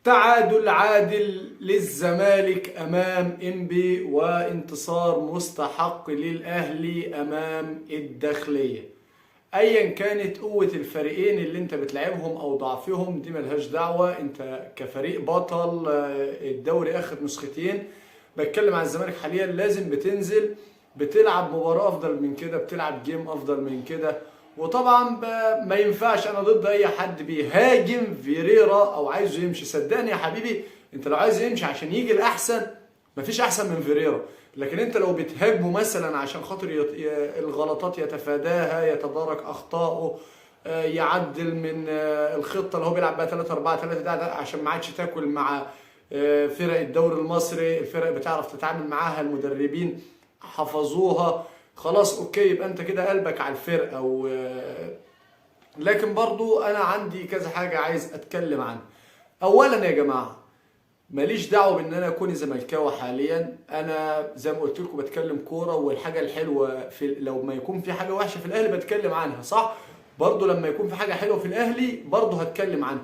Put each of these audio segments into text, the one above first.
تعادل عادل للزمالك أمام إنبي وانتصار مستحق للأهلي أمام الداخلية. أيا كانت قوة الفريقين اللي انت بتلعبهم أو ضعفهم دي ملهاش دعوة، انت كفريق بطل الدوري آخر نسختين. بتكلم عن الزمالك حاليا، لازم بتنزل بتلعب مباراة أفضل من كده، بتلعب جيم أفضل من كده. وطبعا ما ينفعش، انا ضد اي حد بيهاجم فيريرا او عايزه يمشي. صدقني يا حبيبي، انت لو عايز يمشي عشان يجي الاحسن مفيش احسن من فيريرا. لكن انت لو بتهاجمه مثلا عشان خاطر الغلطات يتفاداها، يتدارك اخطائه، يعدل من الخطه اللي هو بيلعب بها 3-4-3 ده عشان ما عادش تاكل مع فرق الدوري المصري. الفرق بتعرف تتعامل معاها، المدربين حفظوها خلاص. اوكي، يبقى انت كده قلبك على الفرقه لكن برضو انا عندي كذا حاجه عايز اتكلم عنها. اولا يا جماعه، ماليش دعوه بان انا اكون زملكاوي حاليا. انا زي ما قلت لكم بتكلم كوره، والحاجه الحلوه لو ما يكون في حاجه وحشه في الاهلي بتكلم عنها، صح؟ برضو لما يكون في حاجه حلوه في الاهلي برضو هتكلم عنها.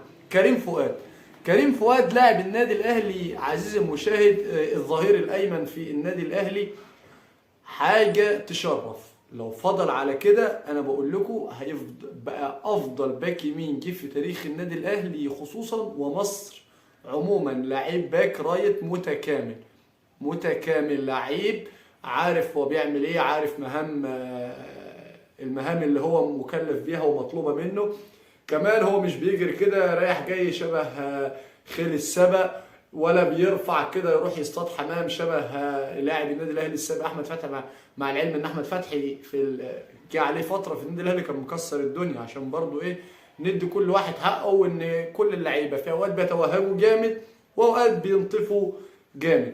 كريم فؤاد لاعب النادي الاهلي عزيزي المشاهد، الظهير الايمن في النادي الاهلي، حاجه تشرف. لو فضل على كده انا بقول لكم هيفضل بقى افضل باك يمين جه في تاريخ النادي الاهلي خصوصا ومصر عموما. لعيب باك رايت متكامل، لعيب عارف هو بيعمل ايه، عارف المهام اللي هو مكلف بيها ومطلوبه منه. كمان هو مش بيجري كده رايح جاي شبه خيل السبق، ولا بيرفع كده يروح يصطاد حمام شبه لاعب النادي الاهلي السابق احمد فتحي. مع العلم ان احمد فتحي جه عليه فتره في النادي الاهلي كان مكسر الدنيا، عشان برضو ايه، ندي كل واحد حقه. وان كل اللعيبه في اوقات بيتوهجوا جامد واوقات بينطفوا جامد.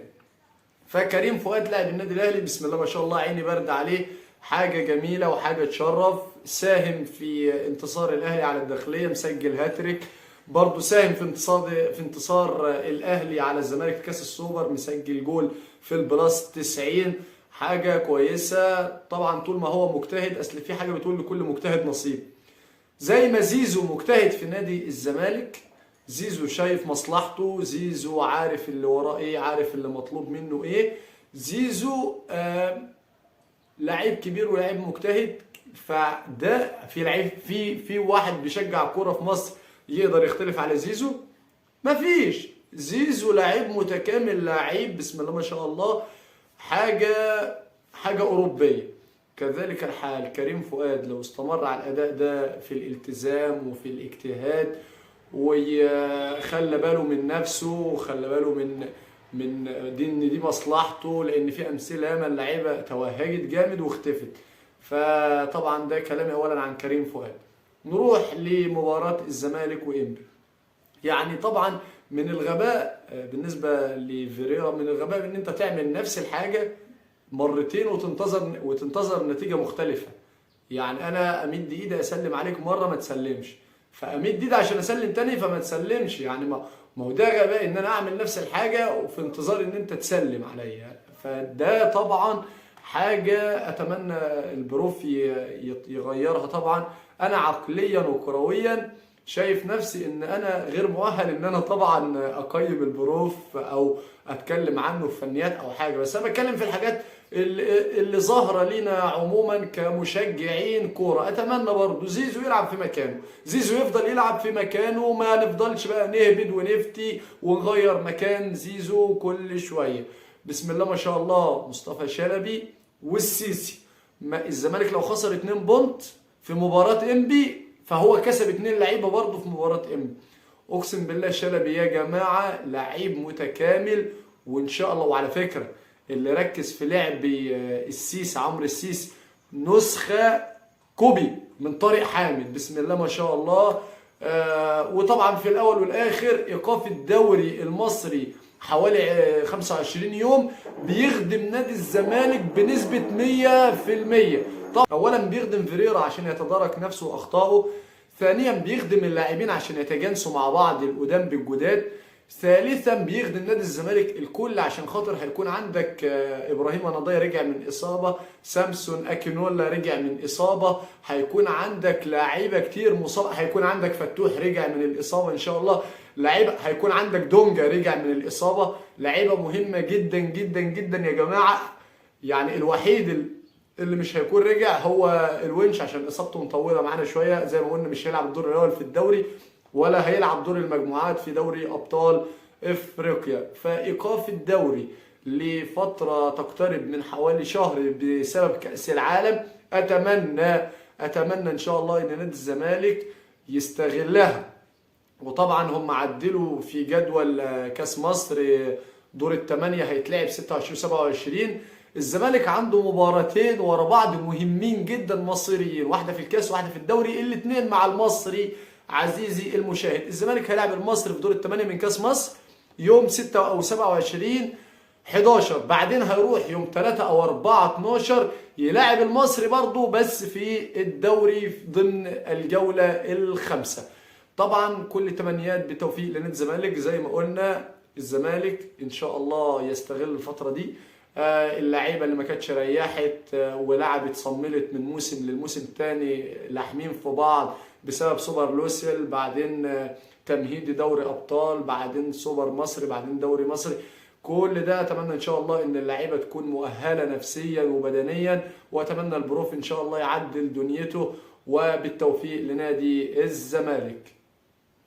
فكريم فؤاد لاعب النادي الاهلي بسم الله ما شاء الله، عيني برد عليه، حاجه جميله وحاجه تشرف. ساهم في انتصار الاهلي على الداخليه، مسجل هاتريك. برضه ساهم في انتصار الاهلي على الزمالك في كاس السوبر، مسجل جول في البلاس 90. حاجه كويسه طبعا طول ما هو مجتهد. اصل في حاجه بتقول لكل مجتهد نصيب. زي ما زيزو مجتهد في نادي الزمالك، زيزو شايف مصلحته، زيزو عارف اللي وراه ايه، عارف اللي مطلوب منه ايه. زيزو لعيب كبير ولاعيب مجتهد. فده في لعيب في واحد بيشجع كوره في مصر يقدر يختلف على زيزو؟ مفيش. زيزو لاعب متكامل، لاعب بسم الله ما شاء الله، حاجة أوروبية. كذلك الحال كريم فؤاد لو استمر على الأداء ده في الالتزام وفي الاجتهاد، وخلى باله من نفسه وخلى باله من دي مصلحته، لأن في أمثلة ياما اللعيبة توهجت جامد واختفت. فطبعا ده كلامي أولا عن كريم فؤاد. نروح لمباراة الزمالك وإنبي. يعني طبعا من الغباء بالنسبة لفيريرا، من الغباء ان انت تعمل نفس الحاجة مرتين وتنتظر نتيجة مختلفة. يعني انا امد ايدي اسلم عليك مرة ما تسلمش، فامد ايدي عشان اسلم تاني فما تسلمش. يعني ما هو ده غباء ان انا اعمل نفس الحاجة وفي انتظار ان انت تسلم عليا. فده طبعا حاجة اتمنى البروف يغيرها. طبعا انا عقليا وكرويا شايف نفسي ان انا غير مؤهل ان انا طبعا اقيم البروف او اتكلم عنه في فنيات او حاجه، بس انا بتكلم في الحاجات اللي ظاهره لينا عموما كمشجعين كوره. اتمنى برضه زيزو يلعب في مكانه، زيزو يفضل يلعب في مكانه، وما نفضلش بقى نهبد ونفتي ونغير مكان زيزو كل شويه. بسم الله ما شاء الله، مصطفى شلبي والسيسي. الزمالك لو خسر 2 بونت في مباراه انبي فهو كسب 2 لعيبه برضه في مباراه انبي. اقسم بالله شلبي يا جماعه لعيب متكامل، وان شاء الله. وعلى فكره اللي ركز في لعب عمرو السيس نسخه كوبي من طارق حامد، بسم الله ما شاء الله. وطبعا في الاول والاخر ايقاف الدوري المصري حوالي 25 يوم بيخدم نادي الزمالك بنسبه 100%. طبعا اولا بيخدم فيريرا عشان يتدارك نفسه واخطائه، ثانيا بيخدم اللاعبين عشان يتجانسوا مع بعض القدام بالجداد، ثالثا بيخدم نادي الزمالك الكل عشان خاطر هيكون عندك ابراهيم نضاي رجع من اصابه، سامسون اكينولا رجع من اصابه، هيكون عندك لاعيبه كتير مصاب، هيكون عندك فتوح رجع من الاصابه ان شاء الله. لعيبه، هيكون عندك دونجا رجع من الاصابه، لعيبه مهمه جدا جدا جدا يا جماعه. يعني الوحيد اللي مش هيكون رجع هو الونش عشان اصابته مطوله معانا شويه، زي ما قلنا مش هيلعب الدور الاول في الدوري ولا هيلعب دور المجموعات في دوري ابطال افريقيا. فايقاف الدوري لفتره تقترب من حوالي شهر بسبب كاس العالم، اتمنى ان شاء الله ان نادي الزمالك يستغلها. وطبعا هم عدلوا في جدول كاس مصر، دور الثمانيه هيتلعب 26 27. الزمالك عنده مباراتين ورا بعض مهمين جدا مصيريين، واحده في الكاس وواحده في الدوري، الاثنين مع المصري. عزيزي المشاهد، الزمالك هيلاعب المصري في دور الثمانيه من كاس مصر يوم 6 او 27 11، بعدين هيروح يوم 3 او 4 12 يلاعب المصري برضه بس في الدوري ضمن الجوله الخامسه. طبعا كل تمنيات بالتوفيق لنادي الزمالك. زي ما قلنا الزمالك ان شاء الله يستغل الفتره دي، اللعيبه اللي ما كانتش ريحت ولعبت صملت من موسم للموسم الثاني لاحمين في بعض بسبب سوبر لوسيل، بعدين تمهيدي دوري ابطال، بعدين سوبر مصري، بعدين دوري مصري. كل ده اتمنى ان شاء الله ان اللعيبه تكون مؤهله نفسيا وبدنيا، واتمنى البروف ان شاء الله يعدل دنيته. وبالتوفيق لنادي الزمالك.